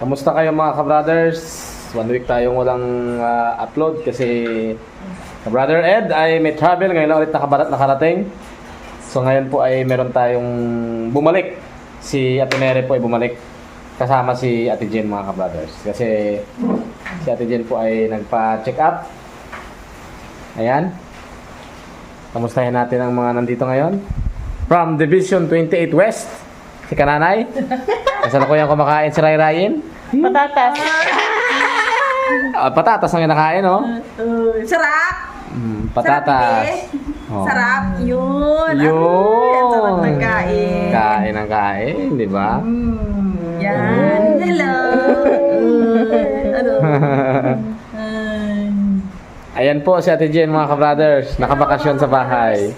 Kamusta kayo mga ka-brothers? 1 week tayong walang upload kasi ka-brother Ed ay may travel. Ngayon lang ulit nakarating. So ngayon po ay meron tayong bumalik. Si Ate Mary po ay bumalik kasama si Ate Jen mga ka-brothers. Kasi si Ate Jen po ay nagpa-check up. Ayan. Kamustahin natin ang mga nandito ngayon. From Division 28 West, si Kananay. Kasalukuyan kumakain si Rayrayin. Patatas. Patatas ang kinakain, no? Sarap. Patatas. Oh. Sarap. Yun. Yun. Ang sarap ng kain. Kain ang kain, di ba? Yan. Hello. Ano? Ayan po si Ate Jen mga ka-brothers. Nakabakasyon sa bahay.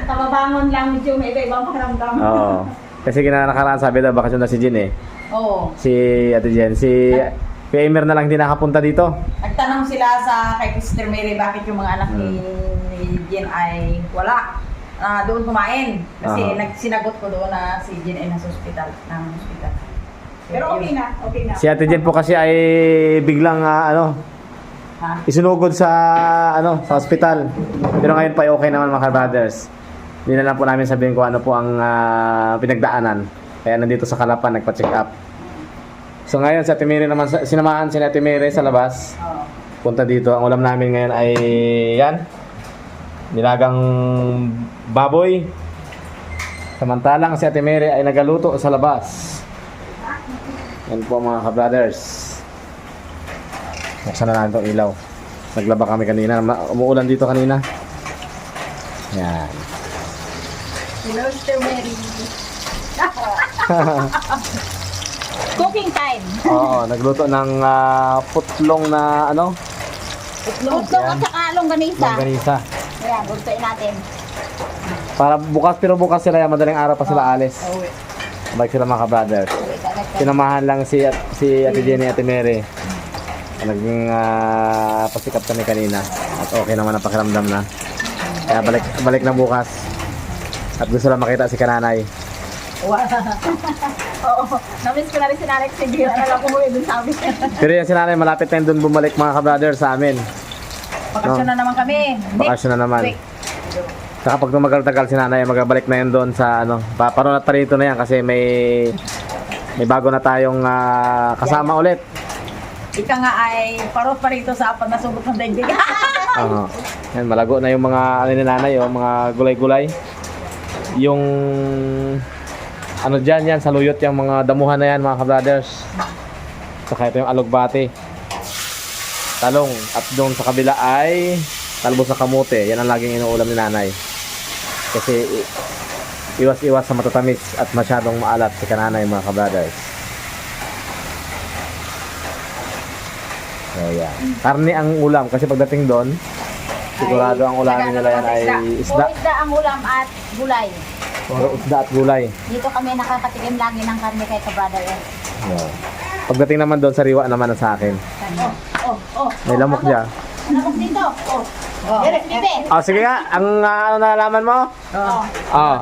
Kababangon lang medyo may iba-ibang pakiramdam. Oo. Kasi nakaraan sabi daw bakasyon na si Jen eh. Oo. Si Ate Jen. Si Emer na lang hindi nakapunta dito. Nagtanong sila kay Sister Mary bakit yung mga anak ni Jen ay wala. Doon kumain. Kasi sinagot ko doon na si Jen ay nasa hospital. Pero okay na. Okay na. Si Ate Jen po kasi ay biglang isunugod sa sa hospital. Pero ngayon pa ay okay naman mga brothers. Hindi na lang po namin sabihin kung ano po ang pinagdaanan. Kaya nandito sa Kalapan nagpa-check up. So ngayon si Ate Mary naman, sinamahan si Ate Mary sa labas. Punta dito. Ang ulam namin ngayon ay yan. Nilagang baboy. Samantalang si Ate Mary ay nagaluto sa labas. Yan po mga ka-brothers. Buksan na natin itong ilaw. Naglaba kami kanina. Umuulan dito kanina. Yan. Hello, Sister Mary. Cooking time. Oo, nagluto ng putlong na Putlong at saka longganisa. longganisa. Ayan, gultuin natin. Para bukas, pero bukas sila yan. Madaling araw pa sila alis. Balik sila mga ka-brothers. Sinamahan lang si Ate Jenny, Ate Mary. Naging pasikap kami kanina. At okay naman ang pakiramdam na. Kaya balik na bukas. At gusto lang makita si Kananay. Wow. Oo, namiss ko na rin si Nanay kasi bihira na lang umuwi dun sa amin. Pero yan si Nanay, malapit na yun dun bumalik mga ka-brothers sa amin. Bakasyon na naman kami. Bakasyon na naman. Saka pag tumagal-tagal si Nanay, magabalik na yun doon sa paparunat pa rito na yan kasi may bago na tayong kasama ulit. Ika nga ay parot pa rito sa apat na sugot ng daigdig. Yan, malago na yung mga ni Nanay, mga gulay-gulay. Yung dyan yan, saluyot yung mga damuhan na yan mga ka-brothers. Saka ito yung alugbati. Talong. At doon sa kabila ay talbos sa kamote. Yan ang laging inuulam ni Nanay. Kasi iwas-iwas sa matatamis at masyadong maalat si Kananay mga ka-brothers. So yan. Karne ang ulam kasi pagdating doon, sigurado ang ulamin nila yan ay isda. Puro isda ang ulam at gulay. Puro isda at gulay. Dito kami nakakatikim lagi ng karne kay ka-brother Ed. Yeah. Pagdating naman doon, sariwa naman ang sa akin. May lamok dyan. Lamok dito. Bibe. Sige nga, ang nalaman mo?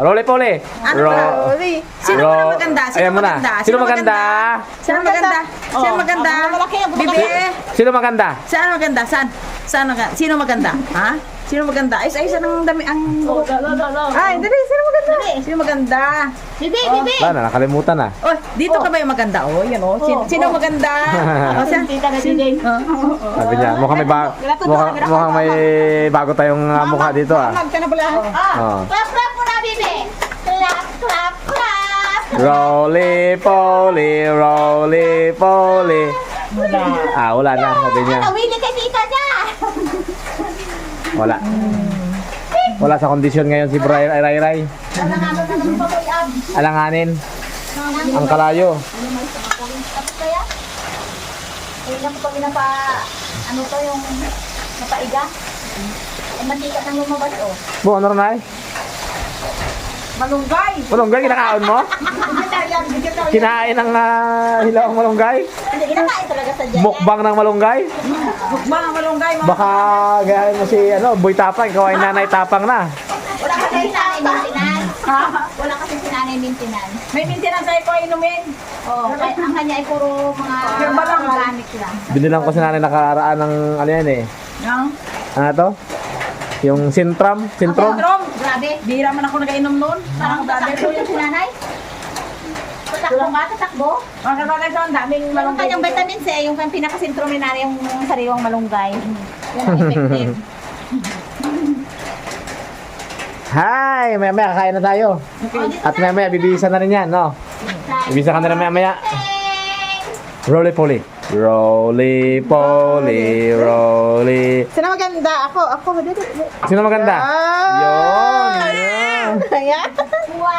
Roly-poly. Roly? Sino ba maganda? Ayan mo na. Sino maganda? Sino maganda? Sino maganda? Bibi? Sino maganda? Saan maganda? Sino maganda? Ha? Sino maganda? Ay, ng dami ang... Ay, dali, sino maganda? Sino maganda? Bibe. Wala na, nakalimutan na. Oh, dito ka ba yung maganda? Oh, yan oh. Sino maganda? Tita na din. Sabi niya, mukhang may bago tayong mukha dito Magka na pala. Clap muna, Bibe. Clap. Roly-poly, roly-poly. Wala na, sabi niya. Tawili kay tita niya. Wala sa kondisyon ngayon si Ray. Alanganin. Ang kalayo. Tapos kaya? Kailan ko kami yung napaiga? Ay, mantika nang lumabas, Bu, ano rin ay? Malunggay. Malunggay, kinakaon mo? Kinain ng hilaw ang malunggay? Hindi, kinakain talaga sa dyan. Mukbang ng malunggay? Mukbang ang malunggay. Baka gayahin mo si Boy Tapang, ikaw ay Nanay Tapang na. Wala kasi si nanay minsinan. Wala kasi si nanay may maintenance. May maintenance tayo ko inumin. Oh, kahit ang kanya ay puro mga Herbal lang. organic lang. Binilang ko si nanay nakaraan ng ano yan eh. Yang? Ano to? Yung Sintram? Sintrom? Syndrome. Grabe. Bihira man ako nag-inom noon. Parang tatakbo yung sinanay. Tatakbo ka, tatakbo. Mga kapatid ko, ang daming Yung kanyang vitamin C, yung pinakasintro ni nanay, yung sariwang malunggay. Yan ang effective. Hi! Maya kakain na tayo. Okay. At maya bibisa na rin yan, no? Bibisa ka na rin maya. Roly poly. Roly poly, roly. Sino maganda? Ako. Sino maganda? Yun! Yun! Ayan.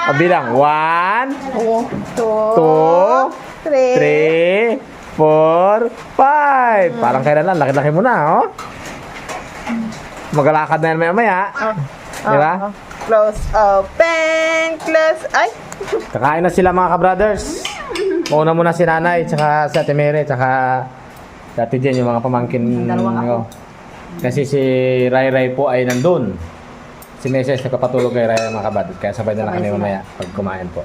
O bilang. 1, 2, 3, 4, 5. Parang kailan lang. Laki-laki mo na, oh. Maglalakad na yan maya. Di ba? Close open, close. Ay! Kakain na sila mga ka-brothers. Mauna muna si nanay, tsaka si Ate Mary, tsaka si Ate Jen, yung mga pamangkin ko. Kasi si Rai Rai po ay nandun. Si Meses nakapatulog kay Rai mga ka-brothers. Kaya sabay na lang kami mamaya pag kumain po.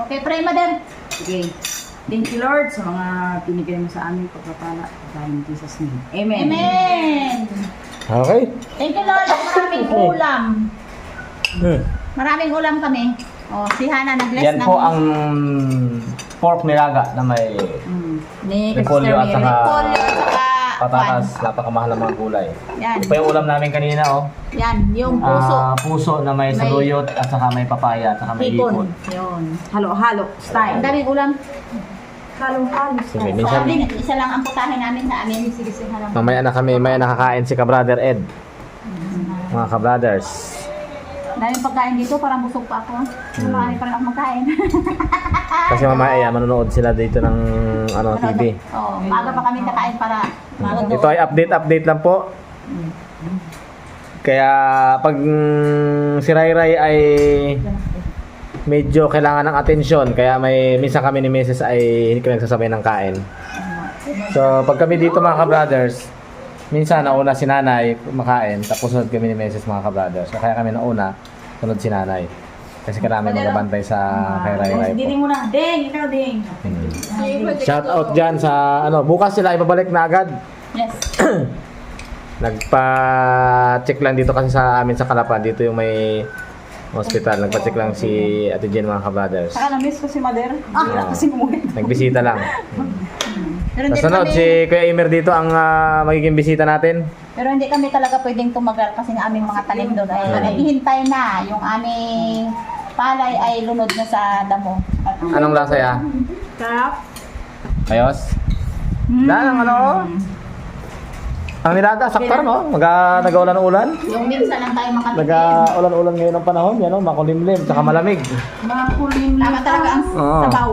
Okay, pray, madam. Sige. Thank you, Lord, sa mga pinigay mo sa amin pagpapala. Dahil in Jesus' name. Amen. Amen. Okay. Thank you, Lord. Maraming ulam. Hmm. Maraming ulam kami. Oh, si Hana nag-bless Yan po ang pork nilaga na may Ni repolyo at Sister Mary. saka polio at saka patatas. Napakamahal ng mga gulay. Yan. Ito pa yung ulam namin kanina, oh. Yan, yung puso. Puso na may saluyot at saka may papaya at saka may hipon. Yun. Halo-halo Ang style. daming ulam. Halo-halo Sige, style. minsan Isa lang ang putahe namin sa amin. Sige, halam. mamaya na kami, may nakakain si ka-brother Ed. Mga ka-brothers. Daming pagkain dito, parang busog pa ako. Marami pa rin ako magkain. Kasi mamaya manonood sila dito ng TV. Oh, maaga pa kami kakain para Ito ay update lang po. Kaya pag si Rai Rai ay medyo kailangan ng atensyon, kaya minsan kami ni Mrs. ay hindi kami nagsasabay ng kain. So pag kami dito mga ka-brothers, minsan nauna si nanay makain, tapos sunod kami ni Mrs. mga ka-brothers. So, kaya kami nauna, sunod si nanay. Kasi kailangan magabantay sa kay Rai Rai po. Ding mo na. Ding, ikaw ding. Shout out dyan sa bukas sila ibabalik na agad. yes. Nagpa-check lang dito kasi sa amin sa Kalapan. Dito yung may hospital. Nagpa-check lang si Ate Jen mga ka-brothers. Saka na-miss ko si Mother. Ah. Kasi umuwi. Nagbisita lang. Pero hindi Sunod, kami, si Kuya Imer dito ang magiging bisita natin. pero hindi kami talaga pwedeng tumagal kasi ang aming mga tanim doon ay naghihintay na. Yung aming palay ay lunod na sa damo. At Anong lasa ya? Sarap. Ayos? Ang ang nilaga, sakto no? Nag-ulan-ulan. yung minsan lang tayo makatikim. Nag-ulan-ulan ngayon ang panahon. Yan, makulimlim, tsaka malamig. Makulim Tama talaga ang Oo. sabaw.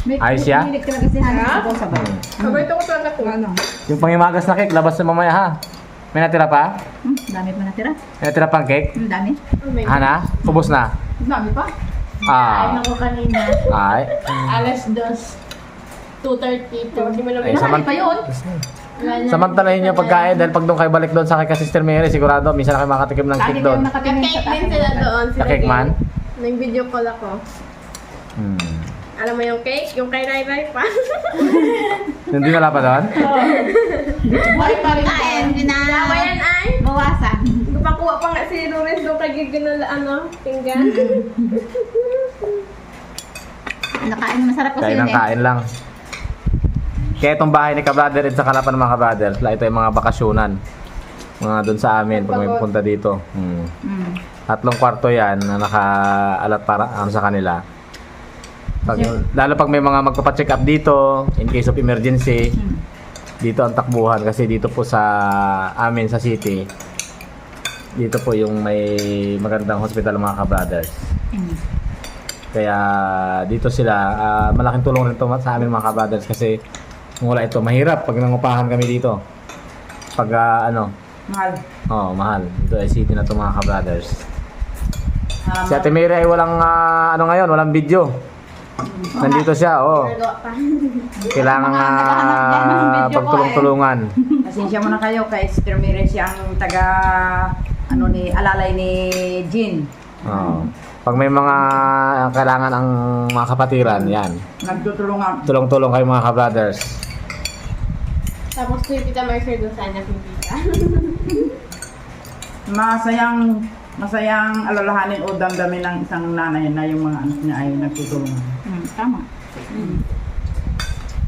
Ayos ya? Hilig talaga si Hana. Sabaw. Paborito ko talaga kung ano. Yung pangimagas na cake, labas na mamaya ha. May natira pa? Dami pa natira. May natira pang cake? Dami. Hana? Ubus na? Dami pa. Ah. Ako kanina, Ay. alas 2:30 po. Hindi mo naman Ay, Marami pa yun. samantalahin niyo pagkain dahil pag doon kayo balik doon sa kay Sister Mary, sigurado minsan na kayo makatikim ng Lagi cake kayong doon. nakatingin sa Nag-cake din taas. sila doon. Sila Sa cake man? Nag-video call ako. Alam mo yung cake? Yung kay Rai Rai pa. Hindi wala pa doon? May pagkain, Tama yan ay. bawasan. Pakuha pa nga si Ruris doon kay Gigil na pinggan. Nakain, masarap kasi Kain yun ng kain lang. Kaya itong bahay ni ka-brother at sa Kalapan mga ka-brother, ito yung mga bakasyonan. Mga doon sa amin pag may pupunta dito. 3 kwarto yan na naka-alat para sa kanila. Lalo pag may mga magpapacheck up dito, in case of emergency, dito ang takbuhan kasi dito po sa amin sa city, dito po yung may magandang hospital mga ka-brothers. Kaya dito sila, malaking tulong rin ito sa amin mga ka-brothers kasi kung wala ito, mahirap pag nangupahan kami dito. Pag Mahal. mahal. Ito ay city na ito mga ka-brothers. Si Ate Mary ay walang ngayon, walang video. Nandito siya, Nagawa pa. Kailangan Naghahanap dyan ng video ko, pagtulong-tulungan. Pasensya muna kayo kay Sister Mary, siya ang alalay ni Jean. Oo. Pag may mga kailangan ang mga kapatiran, yan. Nagtutulungan. Tulong-tulong kayo mga ka-brothers. Tapos si Tita Mercer doon sana pipita. Masayang alalahanin o damdamin ng isang nanay na yung mga anak niya ay nagtutulungan. Tama.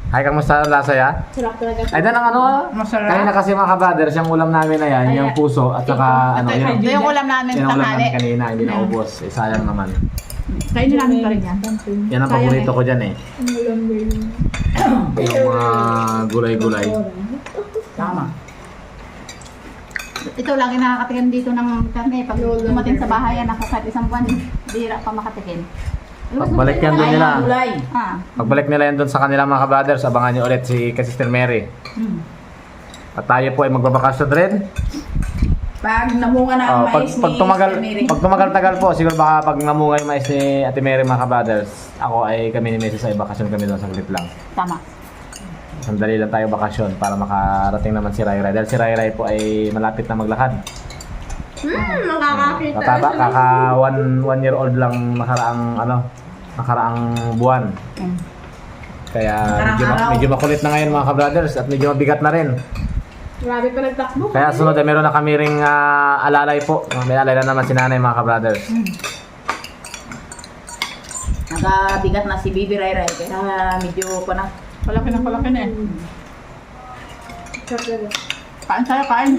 Ay, kamusta ang lasa ya? Sarap talaga. Ay, dan ang ano? Masarap. Kaya na kasi mga ka-brothers, yung ulam namin na yan, yung puso at saka ano, yun. Ito yung ulam namin Yan ang ulam tanghali. namin kanina, hindi naubos. Eh, sayang naman. Kainin namin pa rin yan. Yan ang paborito ko dyan eh. Yung mga gulay-gulay. Tama. Ito lagi nakakatikim dito ng karne. Pag dumating sa bahay yan, ako kahit isang buwan, bihira pa makatikim. Pagbalik yan doon nila. Gulay. Pagbalik nila yan doon sa kanilang mga ka-brothers, abangan nyo ulit si Sister Mary. At tayo po ay magbabakasyon rin. Pag namunga na ang mais ni Sister Mary. Pag tumagal-tagal po, siguro baka pag namunga yung mais ni Ate Mary mga ka-brothers, ako ay kami ni Mrs. ay bakasyon kami doon saglit lang. Tama. Sandali lang tayo bakasyon para makarating naman si Rai Rai. Dahil si Rai Rai po ay malapit na maglakad. Makakakita. Mataba, kaka 1 year old lang nakaraang buwan. Kaya medyo makulit na ngayon mga ka-brothers at medyo mabigat na rin. Grabe pa nagtakbo. Kaya sunod ay meron na kami ring alalay po. May alalay na naman si nanay mga ka-brothers. Nakabigat na si Bibi Rai Rai. Kaya medyo pa na. Palaki na eh. Sarap talaga. Kain tayo, kain.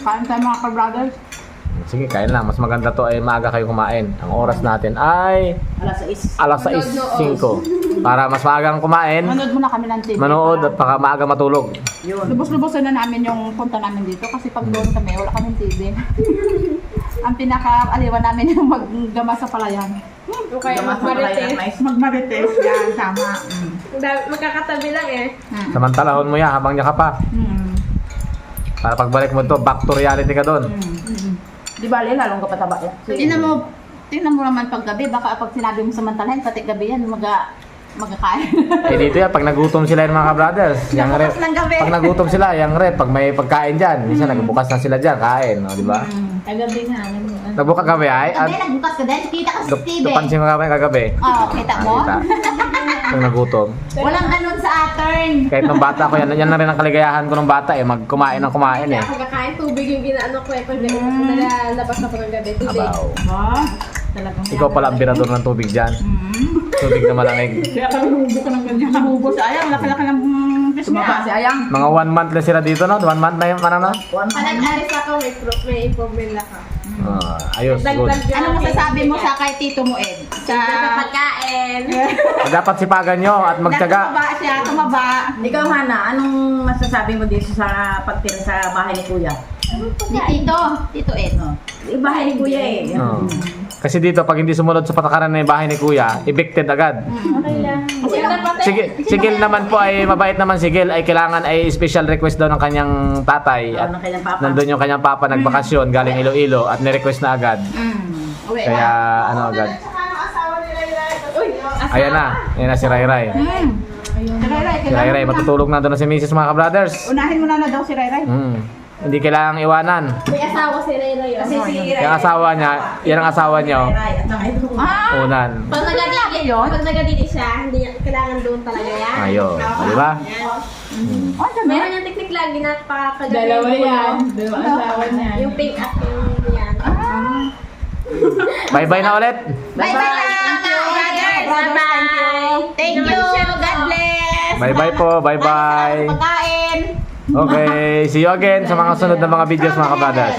Kain tayo mga ka-brothers. Sige, kain lang. Mas maganda to ay maaga kayo kumain. Ang oras natin ay Alas 6:05. Para mas maagang kumain, Manood muna kami ng TV. manood at baka maaga matulog. Yun. Lubos-lubosan na namin yung punta namin dito kasi pag doon kami, wala kaming TV. Ang pinaka-aliwan namin yung maggama sa palayan. O kaya Gamas na pala yung magmarites. mais. Magmarites yan, tama. Magkakatabi lang eh. Samantalahon mo yan habang niya ka pa. Para pagbalik mo to, back to reality ka doon. Di ba, lalong kapataba yan. Tingnan mo naman pag gabi, baka pag sinabi mo samantalahin, pati gabi yan, magkakain. Eh dito yan, pag nagutom sila yung mga ka-brothers, yung rep, Nagbukas ng gabi. pag nagutom sila, yung rep, pag may pagkain dyan, minsan nagbukas na sila dyan, kain, no, di ba? Kagabi nga, alam mo. Nagbukas kami ay, at Gabi, nagbukas ka din, kita ka sa TV. napansin ko kami kagabi. Oo, kita mo? Kita. Pag nagutom. Walang ganun sa atern. Kahit nung bata ko, yan na rin ang kaligayahan ko nung bata eh, magkumain ng kumain Hindi eh. ako kakain tubig yung ginaano ko eh. Pag nalalabas ako ng gabi, tubig. Abaw. Talagang Ikaw pala ang birador ng tubig dyan. Tubig na malamig. Kaya kami humubo ka ng ganyan. Humubo sa ayang, laki-laki ng fish Sumapa si niya. Ayang. Mga 1 month na sila dito, no? 1 month na yung ano, no? Pag nag-alis ako, may improvement ako. Ayos, good. Ano masasabi mo sa kay Tito mo, Ed? Sa pagkain. Dapat sipagan nyo at magtyaga. Tumaba siya, tumaba. Ikaw, Hana, anong masasabi mo dito sa pagtira sa bahay ni Kuya? Ni Tito Ed. Bahay ni Kuya eh. Oo. Kasi dito, pag hindi sumunod sa patakaran ng bahay ni Kuya, evicted agad. Okay lang. Kasi dapat Sigil naman po ay mabait naman sigil ay kailangan ay special request daw ng kanyang tatay at Ng kanyang papa. nandun yung kanyang papa nagbakasyon galing Iloilo at nirequest na agad. Uwi Kaya na. ano agad. Uy, Ayan na si Rai Rai. Si Rai, Si Rai Rai, matutulog na doon na si Mrs. mga ka-brothers. Unahin mo na daw si Rai. Hindi kailangang iwanan. may asawa si Ray Ray. Kasi si Yung asawa niya, yan ang asawa niyo, Rai at saka ito. unan. Pag nagadidi siya, hindi niya kailangan doon talaga yan. Ayun, di ba? Yan. Oh, dami. Meron yung technique lagi na pakakagabi. Dalawa yan. Dalawa asawa niya. Yung pink at yung yan. Bye-bye na ulit. Bye-bye na, brothers. Bye-bye. Thank you. God bless. Bye-bye po, bye-bye. Pagkain. Okay, see you again sa mga sunod na mga videos mga ka-brothers.